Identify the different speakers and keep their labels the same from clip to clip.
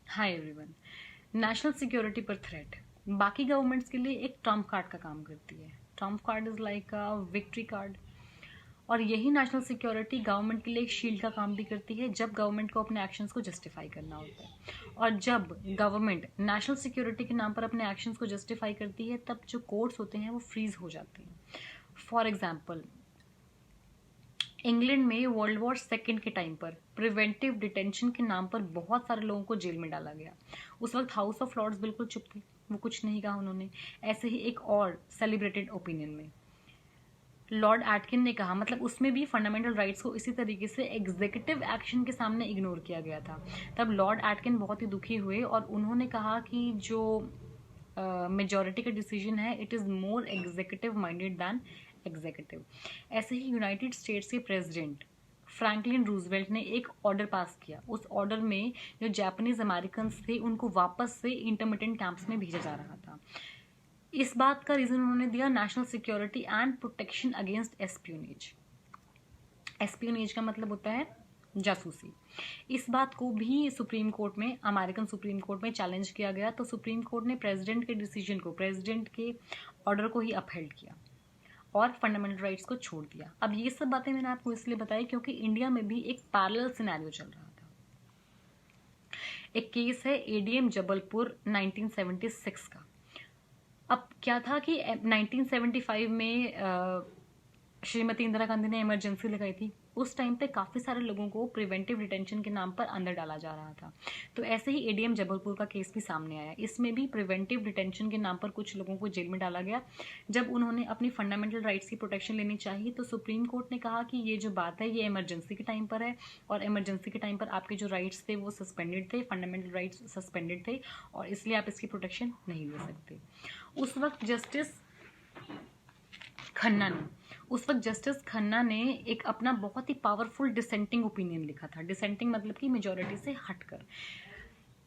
Speaker 1: Hi everyone. National security पर threat बाकी governments के लिए एक ट्रम्प कार्ड का काम करती है। Trump card is like a victory card. और यही नेशनल सिक्योरिटी गवर्नमेंट के लिए एक शील्ड का काम भी करती है जब गवर्नमेंट को अपने एक्शंस को जस्टिफाई करना होता है। और जब गवर्नमेंट नेशनल सिक्योरिटी के नाम पर अपने एक्शंस को जस्टिफाई करती है तब जो कोर्ट्स होते हैं वो फ्रीज हो जाते हैं। फॉर एग्जाम्पल, इंग्लैंड में वर्ल्ड वॉर सेकेंड के टाइम पर प्रिवेंटिव डिटेंशन के नाम पर बहुत सारे लोगों को जेल में डाला गया। उस वक्त हाउस ऑफ लॉर्ड्स बिल्कुल चुप थे, वो कुछ नहीं कहा उन्होंने। ऐसे ही एक और सेलिब्रेटेड ओपिनियन में लॉर्ड एटकिन ने कहा, मतलब उसमें भी फंडामेंटल राइट्स को इसी तरीके से एग्जीक्यूटिव एक्शन के सामने इग्नोर किया गया था। तब लॉर्ड एटकिन बहुत ही दुखी हुए और उन्होंने कहा कि जो मेजॉरिटी का डिसीजन है it is more executive minded than executive. ऐसे ही यूनाइटेड स्टेट्स के प्रेसिडेंट फ्रैंकलिन रूजवेल्ट ने एक ऑर्डर पास किया। उस ऑर्डर में जो जापानीज अमेरिकन थे उनको वापस से इंटरमिटेंट कैंप्स में भेजा जा रहा था। इस बात का रीजन उन्होंने दिया national security and protection against espionage. Espionage का मतलब होता है जासूसी। इस बात को भी सुप्रीम कोर्ट में, अमेरिकन सुप्रीम कोर्ट में चैलेंज किया गया तो सुप्रीम कोर्ट ने प्रेसिडेंट के डिसीजन को, प्रेसिडेंट के ऑर्डर को ही अपहेल्ड किया और फंडामेंटल राइट्स को छोड़ दिया। अब ये सब बातें मैंने आपको इसलिए बताई क्योंकि इंडिया में भी एक पैरेलल सिनेरियो चल रहा था। एक केस है एडीएम जबलपुर 1976 का। अब क्या था कि 1975 में श्रीमती इंदिरा गांधी ने इमरजेंसी लगाई थी। उस टाइम पे काफ़ी सारे लोगों को प्रिवेंटिव डिटेंशन के नाम पर अंदर डाला जा रहा था। तो ऐसे ही एडीएम जबलपुर का केस भी सामने आया। इसमें भी प्रिवेंटिव डिटेंशन के नाम पर कुछ लोगों को जेल में डाला गया। जब उन्होंने अपनी फंडामेंटल राइट्स की प्रोटेक्शन लेनी चाहिए तो सुप्रीम कोर्ट ने कहा कि ये जो बात है ये इमरजेंसी के टाइम पर है और इमरजेंसी के टाइम पर आपके जो राइट्स थे वो सस्पेंडेड थे, फंडामेंटल राइट्स सस्पेंडेड थे और इसलिए आप इसकी प्रोटेक्शन नहीं ले सकते। उस वक्त जस्टिस खन्ना ने एक अपना बहुत ही पावरफुल डिसेंटिंग ओपिनियन लिखा था। डिसेंटिंग मतलब कि मेजॉरिटी से हटकर,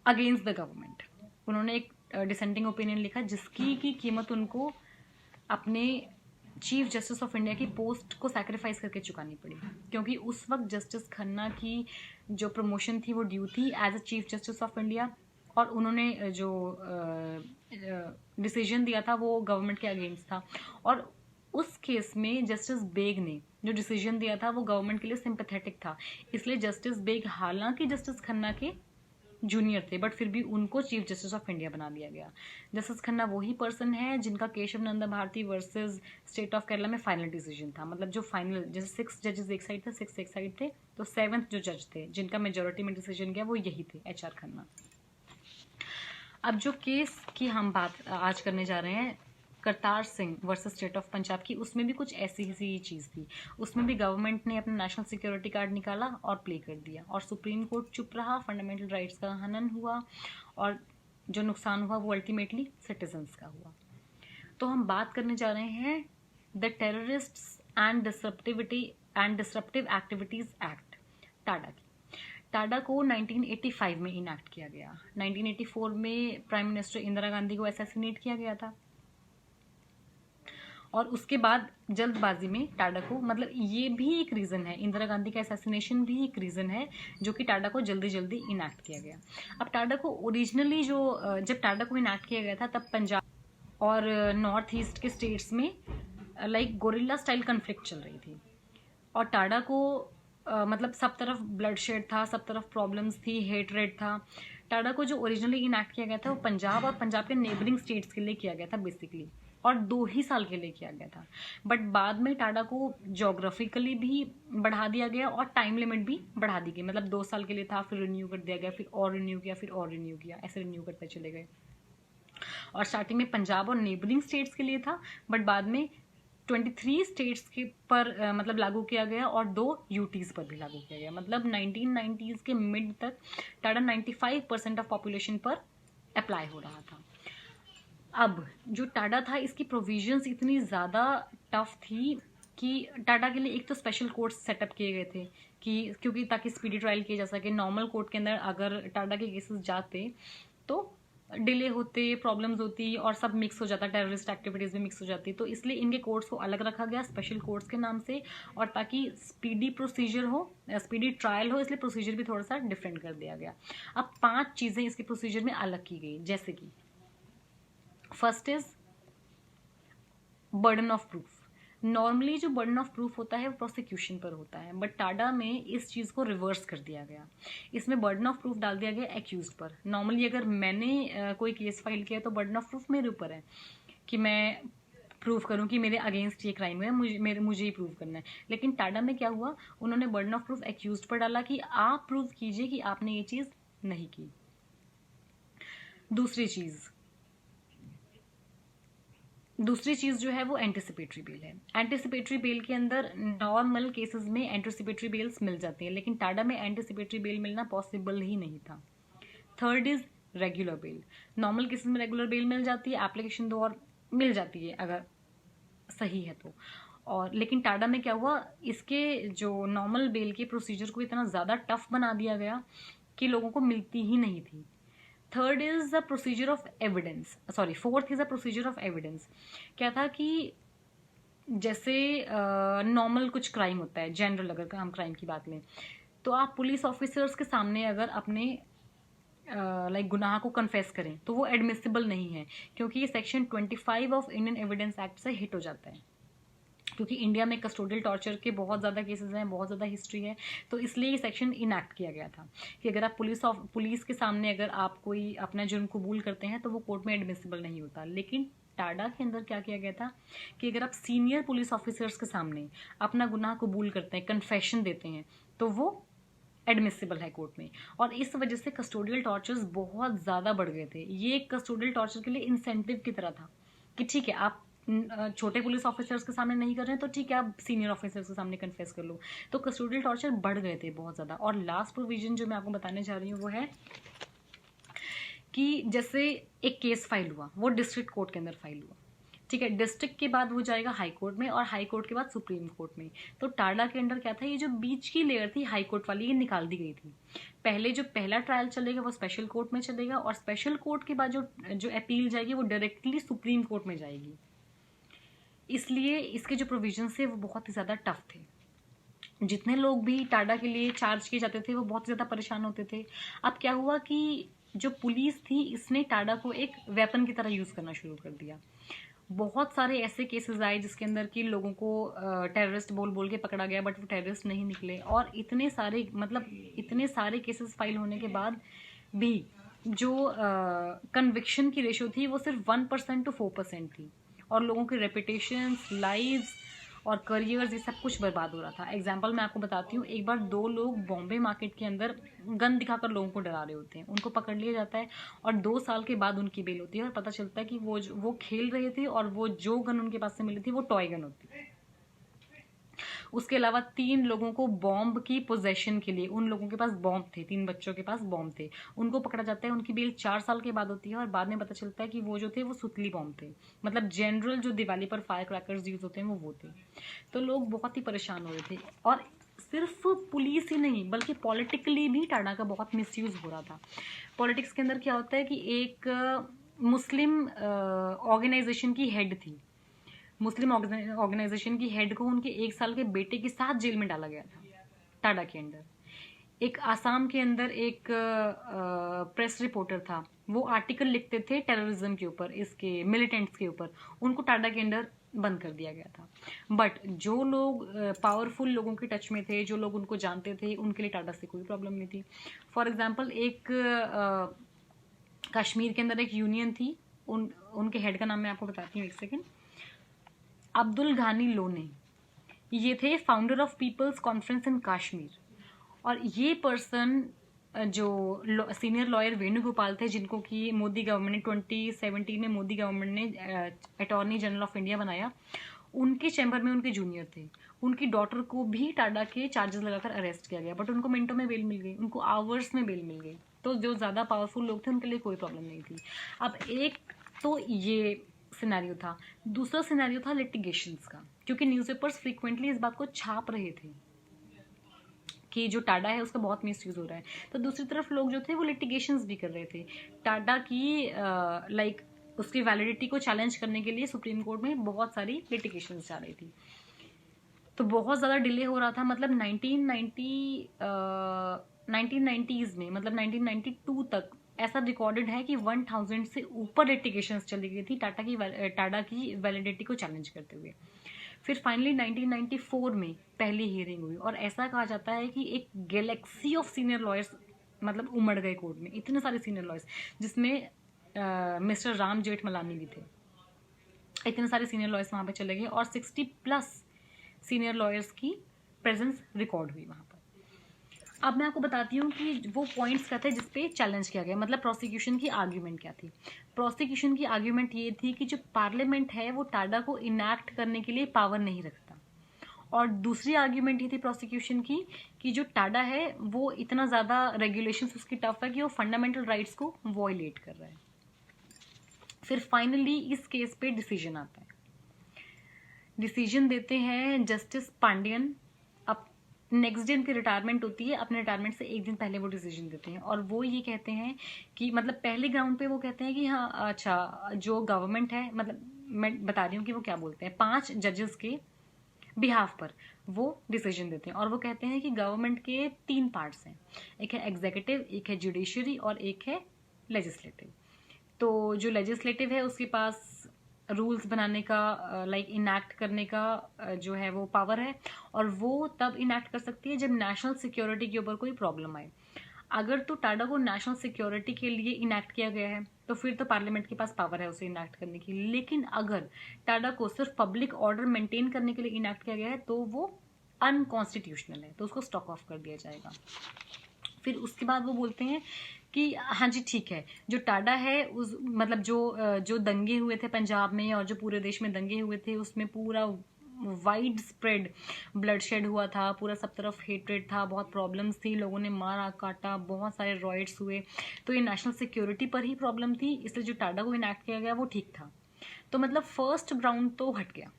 Speaker 1: अगेंस्ट द गवर्नमेंट। उन्होंने एक डिसेंटिंग ओपिनियन लिखा जिसकी की कीमत उनको अपने चीफ जस्टिस ऑफ इंडिया की पोस्ट को सैक्रिफाइस करके चुकानी पड़ी, क्योंकि उस वक्त जस्टिस खन्ना की जो प्रमोशन थी वो ड्यू थी as a chief justice of India और उन्होंने जो डिसीजन दिया था वो गवर्नमेंट के अगेंस्ट था। और उस केस में जस्टिस बेग ने जो डिसीजन दिया था वो गवर्नमेंट के लिए सिंपैथेटिक था, इसलिए जस्टिस बेग हालांकि जस्टिस खन्ना के जूनियर थे बट फिर भी उनको चीफ जस्टिस ऑफ इंडिया बना दिया गया। जस्टिस खन्ना वही पर्सन है जिनका Kesavananda Bharati versus state of Kerala में फाइनल डिसीजन था। मतलब जो फाइनल, जैसे 6 जजेस एक साइड थे, 6 एक साइड थे, तो 7th जो जज थे जिनका मेजोरिटी में डिसीजन गया वो यही थे, HR खन्ना। अब जो केस की हम बात आज करने जा रहे हैं, Kartar Singh versus state of Punjab की, उसमें भी कुछ ऐसी ही चीज़ थी। उसमें भी गवर्नमेंट ने अपना नेशनल सिक्योरिटी कार्ड निकाला और प्ले कर दिया और सुप्रीम कोर्ट चुप रहा। फंडामेंटल राइट्स का हनन हुआ और जो नुकसान हुआ वो अल्टीमेटली सिटीजन्स का हुआ। तो हम बात करने जा रहे हैं the terrorists and disruptive activities act, Tada की। टाडा को 1985 में इनैक्ट किया गया। 1984 में प्राइम मिनिस्टर इंदिरा गांधी को असैसिनेट किया गया था और उसके बाद जल्दबाजी में टाडा को, मतलब ये भी एक रीज़न है, इंदिरा गांधी का असैसिनेशन भी एक रीज़न है जो कि टाडा को जल्दी जल्दी इनैक्ट किया गया। अब टाडा को ओरिजिनली जब टाडा को इनैक्ट किया गया था तब पंजाब और नॉर्थ ईस्ट के स्टेट्स में लाइक गोरिल्ला स्टाइल कन्फ्लिक्ट चल रही थी और टाडा को मतलब सब तरफ ब्लडशेड था, सब तरफ प्रॉब्लम्स थी, हेटरेड था। टाडा को जो ओरिजिनली इनैक्ट किया गया था वो पंजाब और पंजाब के नेबरिंग स्टेट्स के लिए किया गया था बेसिकली, और 2 ही साल के लिए किया गया था। बट बाद में टाडा को जोग्राफिकली भी बढ़ा दिया गया और टाइम लिमिट भी बढ़ा दी गई। मतलब 2 साल के लिए था, फिर रिन्यू कर दिया गया, फिर और रिन्यू किया, फिर और रिन्यू किया, ऐसे रिन्यू करते चले गए। और स्टार्टिंग में पंजाब और नेबरिंग स्टेट्स के लिए था बट बाद में 23 स्टेट्स के पर मतलब लागू किया गया और 2 यूटीज पर भी लागू किया गया। मतलब 1990s के मिड तक टाडा 95% ऑफ पॉपुलेशन पर अप्लाई हो रहा था। अब जो टाडा था इसकी प्रोविजंस इतनी ज़्यादा टफ थी कि टाडा के लिए एक तो स्पेशल कोर्ट्स सेटअप किए गए थे कि क्योंकि ताकि स्पीडी ट्रायल किया जा सके। नॉर्मल कोर्ट के अंदर अगर टाडा के केसेस जाते तो डिले होते, प्रॉब्लम्स होती और सब मिक्स हो जाता, टेररिस्ट एक्टिविटीज़ में मिक्स हो जाती। तो इसलिए इनके कोर्ट्स को अलग रखा गया स्पेशल कोर्ट्स के नाम से, और ताकि स्पीडी प्रोसीजर हो, स्पीडी ट्रायल हो, इसलिए प्रोसीजर भी थोड़ा सा डिफरेंट कर दिया गया। अब 5 चीज़ें इसके प्रोसीजर में अलग की गई, जैसे कि first is burden of proof. Normally जो बर्डन ऑफ प्रूफ होता है वो प्रोसिक्यूशन पर होता है, बट टाडा में इस चीज़ को रिवर्स कर दिया गया। इसमें बर्डन ऑफ प्रूफ डाल दिया गया एक्यूज पर। नॉर्मली अगर मैंने कोई केस फाइल किया तो बर्डन ऑफ प्रूफ मेरे ऊपर है कि मैं प्रूव करूं कि मेरे अगेंस्ट ये क्राइम है, मुझे ही प्रूव करना है। लेकिन टाडा में क्या हुआ, उन्होंने बर्डन ऑफ प्रूफ एक्यूज पर डाला कि आप प्रूव कीजिए कि आपने ये चीज़ नहीं की। दूसरी चीज जो है वो एंटिसिपेटरी बेल है। एंटिसिपेटरी बेल के अंदर नॉर्मल केसेस में एंटिसिपेटरी बेल्स मिल जाती हैं, लेकिन टाडा में एंटिसिपेटरी बेल मिलना पॉसिबल ही नहीं था। Third is regular bell. Normal cases में रेगुलर बेल मिल जाती है, एप्लीकेशन दो और मिल जाती है अगर सही है तो। और लेकिन टाडा में क्या हुआ, इसके जो नॉर्मल बेल के प्रोसीजर को इतना ज़्यादा टफ बना दिया गया कि लोगों को मिलती ही नहीं थी। Third is the procedure of evidence, sorry fourth is the procedure of evidence. क्या था कि जैसे नॉर्मल कुछ क्राइम होता है, जनरल अगर हम क्राइम की बात लें, तो आप पुलिस ऑफिसर्स के सामने अगर अपने लाइक गुनाह को कन्फेस करें तो वो एडमिसिबल नहीं है, क्योंकि ये section 25 of Indian evidence act से हिट हो जाता है। क्योंकि इंडिया में कस्टोडियल टॉर्चर के बहुत ज़्यादा केसेस हैं, बहुत ज़्यादा हिस्ट्री है, तो इसलिए ये सेक्शन इनैक्ट किया गया था कि अगर आप पुलिस के सामने अगर आप कोई अपना जुर्म कबूल करते हैं तो वो कोर्ट में एडमिसिबल नहीं होता। लेकिन टाडा के अंदर क्या किया गया था कि अगर आप सीनियर पुलिस ऑफिसर्स के सामने अपना गुनाह कबूल करते हैं, कन्फेशन देते हैं, तो वो एडमिसिबल है कोर्ट में। और इस वजह से कस्टोडियल टॉर्चर्स बहुत ज़्यादा बढ़ गए थे। ये कस्टोडियल टॉर्चर के लिए इंसेंटिव की तरह था कि ठीक है, आप छोटे पुलिस ऑफिसर्स के सामने नहीं कर रहे हैं तो ठीक है, आप सीनियर ऑफिसर्स के सामने कन्फेस कर लो। तो कस्टोडियल टॉर्चर बढ़ गए थे बहुत ज़्यादा। और लास्ट प्रोविजन जो मैं आपको बताने जा रही हूँ वो है कि जैसे एक केस फाइल हुआ, वो डिस्ट्रिक्ट कोर्ट के अंदर फाइल हुआ, ठीक है, डिस्ट्रिक्ट के बाद वो जाएगा हाई कोर्ट में, और हाई कोर्ट के बाद सुप्रीम कोर्ट में। तो टाडा के अंदर क्या था, ये जो बीच की लेयर थी हाई कोर्ट वाली, ये निकाल दी गई थी। पहले जो पहला ट्रायल चलेगा वो स्पेशल कोर्ट में चलेगा, और स्पेशल कोर्ट के बाद जो अपील जाएगी वो डायरेक्टली सुप्रीम कोर्ट में जाएगी। इसलिए इसके जो प्रोविजंस थे वो बहुत ही ज़्यादा टफ थे। जितने लोग भी टाडा के लिए चार्ज किए जाते थे वो बहुत ज़्यादा परेशान होते थे। अब क्या हुआ कि जो पुलिस थी इसने टाडा को एक वेपन की तरह यूज़ करना शुरू कर दिया। बहुत सारे ऐसे केसेस आए जिसके अंदर कि लोगों को टेररिस्ट बोल बोल के पकड़ा गया, बट वो टेररिस्ट नहीं निकले। और इतने सारे केसेस फाइल होने के बाद भी जो कन्विक्शन की रेशो थी वो सिर्फ 1% to 4% थी, और लोगों के रेपुटेशंस, लाइव्स और करियर्स, ये सब कुछ बर्बाद हो रहा था। एग्जाम्पल मैं आपको बताती हूँ, एक बार 2 लोग बॉम्बे मार्केट के अंदर गन दिखाकर लोगों को डरा रहे होते हैं, उनको पकड़ लिया जाता है, और 2 साल के बाद उनकी बेल होती है, और पता चलता है कि वो खेल रहे थे, और वो जो गन उनके पास से मिली थी वो टॉय गन होती है। उसके अलावा 3 लोगों को बॉम्ब की पोजेशन के लिए, उन लोगों के पास बॉम्ब थे, 3 बच्चों के पास बॉम्ब थे, उनको पकड़ा जाता है, उनकी बेल 4 साल के बाद होती है, और बाद में पता चलता है कि वो जो थे वो सुतली बॉम्ब थे, मतलब जनरल जो दिवाली पर फायर क्रैकर्स यूज होते हैं वो थे। तो लोग बहुत ही परेशान हो रहे थे, और सिर्फ पुलिस ही नहीं बल्कि पॉलिटिकली भी टाडा का बहुत मिसयूज हो रहा था। पॉलिटिक्स के अंदर क्या होता है कि एक मुस्लिम ऑर्गेनाइजेशन की हेड थी, मुस्लिम ऑर्गेनाइजेशन की हेड को उनके 1 साल के बेटे के साथ जेल में डाला गया था टाडा के अंडर। एक आसाम के अंदर एक प्रेस रिपोर्टर था, वो आर्टिकल लिखते थे टेररिज्म के ऊपर, इसके मिलिटेंट्स के ऊपर, उनको टाडा के अंडर बंद कर दिया गया था। बट जो लोग पावरफुल लोगों के टच में थे, जो लोग उनको जानते थे, उनके लिए टाडा से कोई प्रॉब्लम नहीं थी। फॉर एग्जाम्पल एक कश्मीर के अंदर एक यूनियन थी, उनके हेड का नाम मैं आपको बताती हूँ, 1 सेकेंड। अब्दुल घानी लोने, ये थे founder of people's conference in Kashmir. और ये पर्सन जो सीनियर लॉयर वेणुगोपाल थे, जिनको कि मोदी गवर्नमेंट ने 2017 में मोदी गवर्नमेंट ने अटॉर्नी जनरल ऑफ इंडिया बनाया, उनके चैम्बर में उनके जूनियर थे। उनकी डॉटर को भी टाडा के चार्जेस लगाकर अरेस्ट किया गया, बट उनको मिनटों में बेल मिल गई, उनको आवर्स में बेल मिल गई। तो जो ज़्यादा पावरफुल लोग थे उनके लिए कोई प्रॉब्लम नहीं थी। अब एक तो ये सिनेरियो था। दूसरा सिनेरियो था लिटिगेशंस का, क्योंकि न्यूज़पेपर्स फ्रीक्वेंटली इस बात को छाप रहे थे कि जो टाडा है उसका बहुत मिसयूज हो रहा है। तो दूसरी तरफ लोग जो थे वो लिटिगेशंस भी कर रहे थे टाडा की उसकी वैलिडिटी को चैलेंज करने के लिए सुप्रीम कोर्ट में बहुत सारी लिटिगेशंस जा रही थी। तो बहुत ज़्यादा डिले हो रहा था, मतलब 1990s में, मतलब 1992 तक ऐसा रिकॉर्डेड है कि 1000 से ऊपर लिटिगेशंस चली गई थी टाडा की वैलिडिटी को चैलेंज करते हुए। फिर फाइनली 1994 में पहली हियरिंग हुई और ऐसा कहा जाता है कि एक गैलेक्सी ऑफ सीनियर लॉयर्स मतलब उमड़ गए कोर्ट में, इतने सारे सीनियर लॉयर्स, जिसमें मिस्टर राम जेठमलानी भी थे। इतने सारे सीनियर लॉयर्स वहाँ पे चले गए और 60+ सीनियर लॉयर्स की प्रेजेंस रिकॉर्ड हुई वहाँ पर। अब मैं आपको बताती हूँ कि वो पॉइंट्स क्या थे जिसपे चैलेंज किया गया, मतलब प्रोसिक्यूशन की आर्ग्यूमेंट क्या थी। प्रोसिक्यूशन की आर्ग्यूमेंट ये थी कि जो पार्लियामेंट है वो टाडा को इनैक्ट करने के लिए पावर नहीं रखता, और दूसरी आर्ग्यूमेंट ये थी प्रोसिक्यूशन की कि जो टाडा है वो इतना ज़्यादा रेगुलेशंस उसकी टफ है कि वो फंडामेंटल राइट्स को वॉयलेट कर रहा है। फिर फाइनली इस केस पे डिसीजन आता है। डिसीजन देते हैं जस्टिस पांडियन। अब नेक्स्ट डे उनकी रिटायरमेंट होती है, अपने रिटायरमेंट से एक दिन पहले वो डिसीजन देते हैं और वो ये कहते हैं कि मतलब पहले ग्राउंड पे वो कहते हैं कि हाँ अच्छा, जो गवर्नमेंट है, मतलब मैं बता रही हूँ कि वो क्या बोलते हैं, 5 जजेस के बिहाफ पर वो डिसीजन देते हैं और वो कहते हैं कि गवर्नमेंट के 3 पार्ट्स हैं, एक है एग्जीक्यूटिव, एक है जुडिशरी और एक है लेजिस्लेटिव। तो जो लेजिस्लेटिव है उसके पास रूल्स बनाने का, इनैक्ट करने का जो है वो पावर है, और वो तब इनैक्ट कर सकती है जब नेशनल सिक्योरिटी के ऊपर कोई प्रॉब्लम आए। अगर तो टाडा को नेशनल सिक्योरिटी के लिए इनैक्ट किया गया है तो फिर तो पार्लियामेंट के पास पावर है उसे इनैक्ट करने की, लेकिन अगर टाडा को सिर्फ पब्लिक ऑर्डर मेंटेन करने के लिए इनैक्ट किया गया है तो वो अनकॉन्स्टिट्यूशनल है, तो उसको स्टॉक ऑफ कर दिया जाएगा। फिर उसके बाद वो बोलते हैं कि हाँ जी ठीक है, जो टाडा है उस मतलब जो दंगे हुए थे पंजाब में और जो पूरे देश में दंगे हुए थे उसमें पूरा वाइड स्प्रेड ब्लडशेड हुआ था, पूरा सब तरफ हेट्रेड था, बहुत प्रॉब्लम्स थी, लोगों ने मारा काटा, बहुत सारे रॉयट्स हुए, तो ये नेशनल सिक्योरिटी पर ही प्रॉब्लम थी, इसलिए जो टाडा को इनैक्ट किया गया वो ठीक था। तो मतलब फर्स्ट ग्राउंड तो हट गया,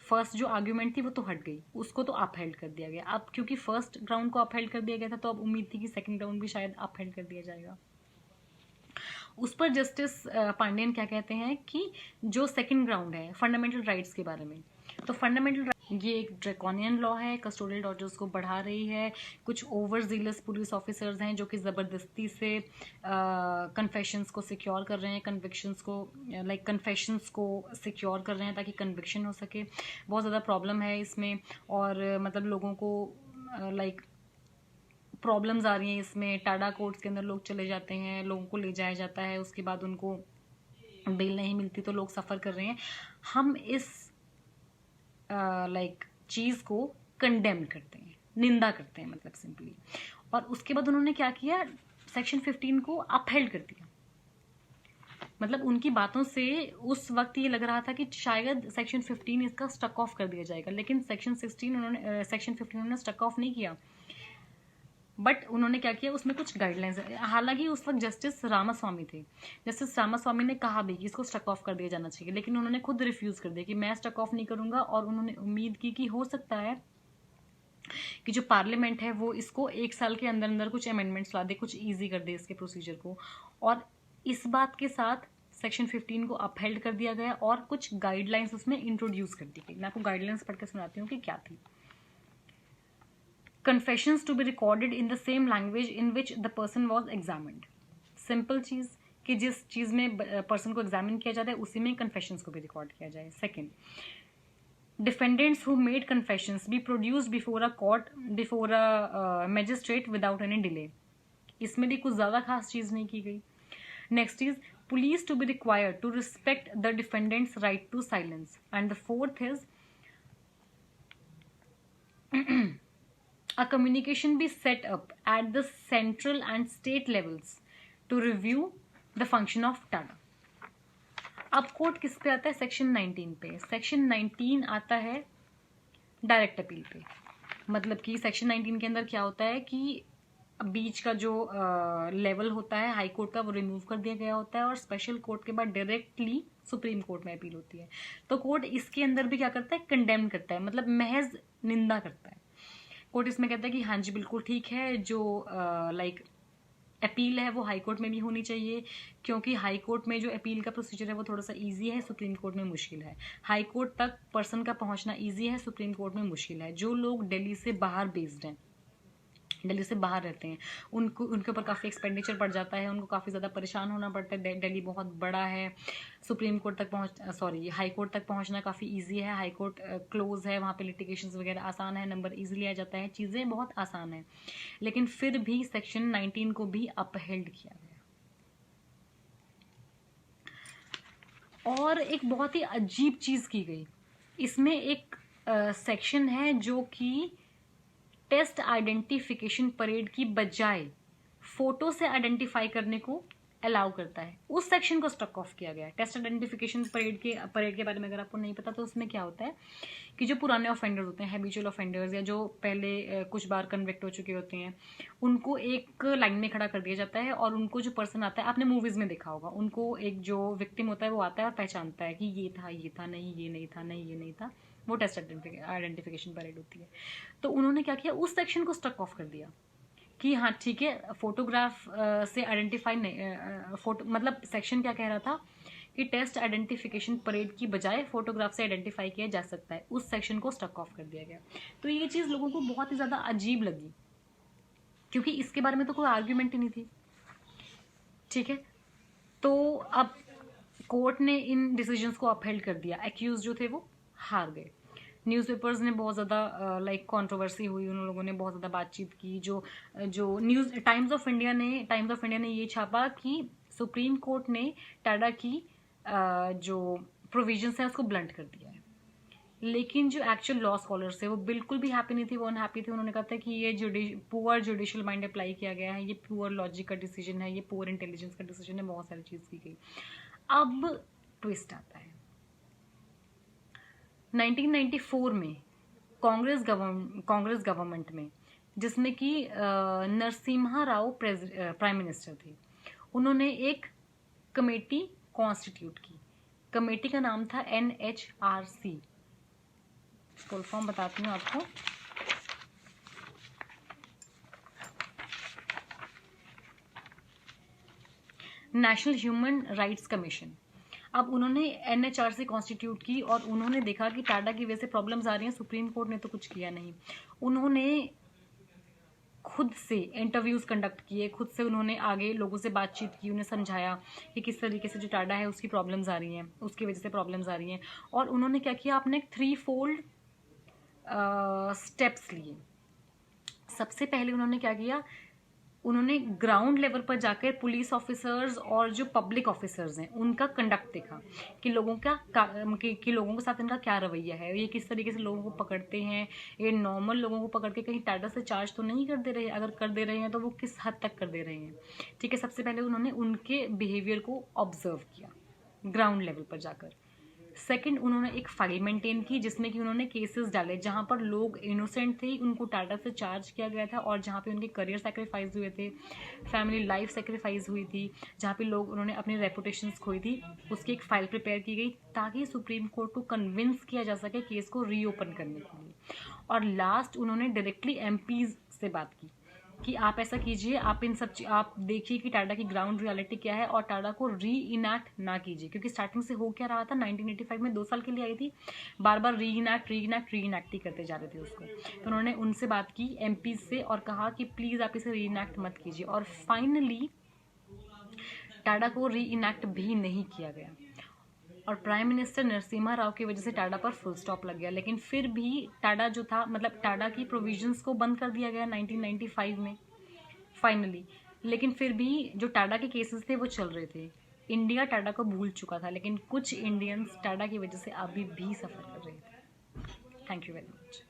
Speaker 1: फर्स्ट जो आर्ग्यूमेंट थी वो तो हट गई, उसको तो अपहेल्ड कर दिया गया। अब क्योंकि फर्स्ट ग्राउंड को अपहेल्ड कर दिया गया था तो अब उम्मीद थी कि सेकंड ग्राउंड भी शायद अपहेल्ड कर दिया जाएगा। उस पर जस्टिस पांडियन क्या कहते हैं कि जो सेकंड ग्राउंड है फंडामेंटल राइट्स के बारे में, तो फंडामेंटल ये एक ड्रैकोनियन लॉ है, कस्टोडियल ऑर्डर्स को बढ़ा रही है, कुछ ओवर जीलस पुलिस ऑफिसर्स हैं जो कि ज़बरदस्ती से कन्फेशंस को सिक्योर कर रहे हैं, कन्फेशंस को सिक्योर कर रहे हैं ताकि कन्विक्शन हो सके। बहुत ज़्यादा प्रॉब्लम है इसमें, और मतलब लोगों को प्रॉब्लम्स आ रही हैं इसमें। टाडा कोर्ट्स के अंदर लोग चले जाते हैं, लोगों को ले जाया जाता है, उसके बाद उनको बेल नहीं मिलती, तो लोग सफ़र कर रहे हैं। हम इस चीज़ को कंडेम करते हैं, निंदा करते हैं, मतलब सिंपली। और उसके बाद उन्होंने क्या किया, सेक्शन 15 को अपहेल्ड कर दिया। मतलब उनकी बातों से उस वक्त ये लग रहा था कि शायद सेक्शन 15 इसका स्टक ऑफ कर दिया जाएगा, लेकिन सेक्शन 15 उन्होंने स्टक ऑफ नहीं किया, बट उन्होंने क्या किया, उसमें कुछ गाइडलाइंस। हालांकि उस वक्त जस्टिस रामास्वामी थे, जस्टिस रामास्वामी ने कहा भी कि इसको स्टक ऑफ कर दिया जाना चाहिए, लेकिन उन्होंने खुद रिफ्यूज़ कर दिया कि मैं स्टक ऑफ नहीं करूंगा, और उन्होंने उम्मीद की कि हो सकता है कि जो पार्लियामेंट है वो इसको 1 साल के अंदर अंदर कुछ अमेंडमेंट्स ला दे, कुछ ईजी कर दे इसके प्रोसीजर को। और इस बात के साथ सेक्शन 15 को अपहेल्ड कर दिया गया और कुछ गाइडलाइंस उसमें इंट्रोड्यूस कर दी गई। मैं आपको गाइडलाइंस पढ़ के सुनाती हूँ कि क्या थी। Confessions to be recorded in the same language in which the person was examined. Simple चीज़ कि जिस चीज़ में पर्सन को एग्जामिन किया जाता है उसी में कन्फेशंस को भी रिकॉर्ड किया जाए। Second, defendants who made confessions be produced before a magistrate without any delay. इसमें भी कुछ ज़्यादा खास चीज़ नहीं की गई। Next is police to be required to respect the defendant's right to silence. And the fourth is a communication be set up at the central and state levels to review the function of TADA. अब court किस पे आता है, section 19 पे। Section 19 आता है direct appeal पे। मतलब कि सेक्शन 19 के अंदर क्या होता है कि बीच का जो लेवल होता है हाई कोर्ट का वो रिमूव कर दिया गया होता है, और स्पेशल कोर्ट के बाद डायरेक्टली सुप्रीम कोर्ट में अपील होती है। तो कोर्ट इसके अंदर भी क्या करता है, कंडेम करता है, मतलब महज निंदा करता है। कोर्ट इसमें कहता है कि हाँ जी बिल्कुल ठीक है, जो लाइक अपील है वो हाई कोर्ट में भी होनी चाहिए, क्योंकि हाई कोर्ट में जो अपील का प्रोसीजर है वो थोड़ा सा इजी है, सुप्रीम कोर्ट में मुश्किल है। हाई कोर्ट तक पर्सन का पहुंचना इजी है, सुप्रीम कोर्ट में मुश्किल है। जो लोग दिल्ली से बाहर बेस्ड हैं, दिल्ली से बाहर रहते हैं, उनके ऊपर काफ़ी एक्सपेंडिचर बढ़ जाता है, उनको काफ़ी ज़्यादा परेशान होना पड़ता है। दिल्ली बहुत बड़ा है, सुप्रीम कोर्ट तक हाई कोर्ट तक पहुंचना काफ़ी इजी है, हाई कोर्ट क्लोज है, वहाँ पे लिटिगेशंस वगैरह आसान है, नंबर इजीली आ जाता है, चीज़ें बहुत आसान है। लेकिन फिर भी सेक्शन 19 को भी अपहेल्ड किया गया। और एक बहुत ही अजीब चीज़ की गई, इसमें एक सेक्शन है जो कि टेस्ट आइडेंटिफिकेशन परेड की बजाय फोटो से आइडेंटिफाई करने को अलाउ करता है। उस सेक्शन को स्ट्रक ऑफ किया गया है। टेस्ट आइडेंटिफिकेशन परेड के बारे में अगर आपको नहीं पता तो उसमें क्या होता है कि जो पुराने ऑफेंडर्स होते हैं, हैबिचुअल ऑफेंडर्स, या जो पहले कुछ बार कन्विक्ट हो चुके होते हैं, उनको एक लाइन में खड़ा कर दिया जाता है और उनको जो पर्सन आता है, आपने मूवीज में देखा होगा, उनको एक जो विक्टिम होता है वो आता है और पहचानता है कि ये था, नहीं ये नहीं था, नहीं ये नहीं था। वो टेस्ट आइडेंटिफिकेशन परेड होती है। तो उन्होंने क्या किया, उस सेक्शन को स्ट्रक ऑफ कर दिया कि हाँ ठीक है, फोटोग्राफ से आइडेंटिफाई नहीं, फोटो मतलब सेक्शन क्या कह रहा था कि टेस्ट आइडेंटिफिकेशन परेड की बजाय फोटोग्राफ से आइडेंटिफाई किया जा सकता है, उस सेक्शन को स्ट्रक ऑफ कर दिया गया। तो ये चीज़ लोगों को बहुत ही ज़्यादा अजीब लगी, क्योंकि इसके बारे में तो कोई आर्ग्यूमेंट ही नहीं थी। ठीक है, तो अब कोर्ट ने इन डिसीजंस को अपहेल्ड कर दिया, एक्यूज जो थे वो हार गए। न्यूज़पेपर्स ने बहुत ज़्यादा लाइक कंट्रोवर्सी हुई, उन लोगों ने बहुत ज़्यादा बातचीत की। जो जो न्यूज़ टाइम्स ऑफ इंडिया ने ये छापा कि सुप्रीम कोर्ट ने टाडा की जो प्रोविजंस है उसको ब्लंट कर दिया है। लेकिन जो एक्चुअल लॉ स्कॉलर्स थे वो बिल्कुल भी हैप्पी नहीं थी, वो अनहैप्पी थे। उन्होंने कहा था कि ये पुअर जुडिशियल माइंड अप्लाई किया गया है, ये पुअर लॉजिक का डिसीजन है, ये पुअर इंटेलिजेंस का डिसीजन है, बहुत सारी चीज़ की गई। अब ट्विस्ट आता है 1994 में कांग्रेस गवर्नमेंट में, जिसमें कि नरसिम्हा राव प्राइम मिनिस्टर थे। उन्होंने एक कमेटी कॉन्स्टिट्यूट की। कमेटी का नाम था NHRC। फुल फॉर्म बताती हूँ आपको। National human rights commission. अब उन्होंने NHRC कॉन्स्टिट्यूट की और उन्होंने देखा कि टाडा की वजह से प्रॉब्लम्स आ रही हैं, सुप्रीम कोर्ट ने तो कुछ किया नहीं। उन्होंने खुद से इंटरव्यूज कंडक्ट किए, खुद से उन्होंने आगे लोगों से बातचीत की, उन्हें समझाया कि किस तरीके से जो टाडा है उसकी प्रॉब्लम्स आ रही हैं, उसकी वजह से प्रॉब्लम्स आ रही हैं। और उन्होंने क्या किया, आपने 3 फोल्ड स्टेप्स लिए। सबसे पहले उन्होंने क्या किया, उन्होंने ग्राउंड लेवल पर जाकर पुलिस ऑफिसर्स और जो पब्लिक ऑफिसर्स हैं उनका कंडक्ट देखा कि लोगों कि लोगों के साथ इनका क्या रवैया है, ये किस तरीके से लोगों को पकड़ते हैं, ये नॉर्मल लोगों को पकड़ के कहीं टाडा से चार्ज तो नहीं कर दे रहे, अगर कर दे रहे हैं तो वो किस हद तक कर दे रहे हैं। ठीक है, सबसे पहले उन्होंने उनके बिहेवियर को ऑब्जर्व किया ग्राउंड लेवल पर जाकर। सेकंड, उन्होंने एक फाइल मेंटेन की जिसमें कि उन्होंने केसेस डाले जहां पर लोग इनोसेंट थे, उनको टाटा से चार्ज किया गया था, और जहां पे उनके करियर सेक्रीफाइस हुए थे, फैमिली लाइफ सेक्रीफाइस हुई थी, जहां पे उन्होंने अपनी रेपुटेशंस खोई थी, उसकी एक फाइल प्रिपेयर की गई ताकि सुप्रीम कोर्ट को कन्विंस किया जा सके केस को रीओपन करने के लिए। और लास्ट, उन्होंने डायरेक्टली MPs से बात की कि आप ऐसा कीजिए, आप देखिए कि टाडा की ग्राउंड रियलिटी क्या है और टाडा को री इनैक्ट ना कीजिए, क्योंकि स्टार्टिंग से हो क्या रहा था, 1985 में 2 साल के लिए आई थी, बार बार री इनैक्ट ही करते जा रहे थे उसको। तो उन्होंने उनसे बात की MP से और कहा कि प्लीज़ आप इसे री इनैक्ट मत कीजिए, और फाइनली टाडा को री इनैक्ट भी नहीं किया गया और प्राइम मिनिस्टर नरसिम्हा राव की वजह से टाडा पर फुल स्टॉप लग गया। लेकिन फिर भी टाडा जो था, मतलब टाडा की प्रोविजंस को बंद कर दिया गया 1995 में फाइनली। लेकिन फिर भी जो टाडा के केसेस थे वो चल रहे थे। इंडिया टाडा को भूल चुका था, लेकिन कुछ इंडियंस टाडा की वजह से अभी भी सफ़र कर रहे थे। Thank you very much.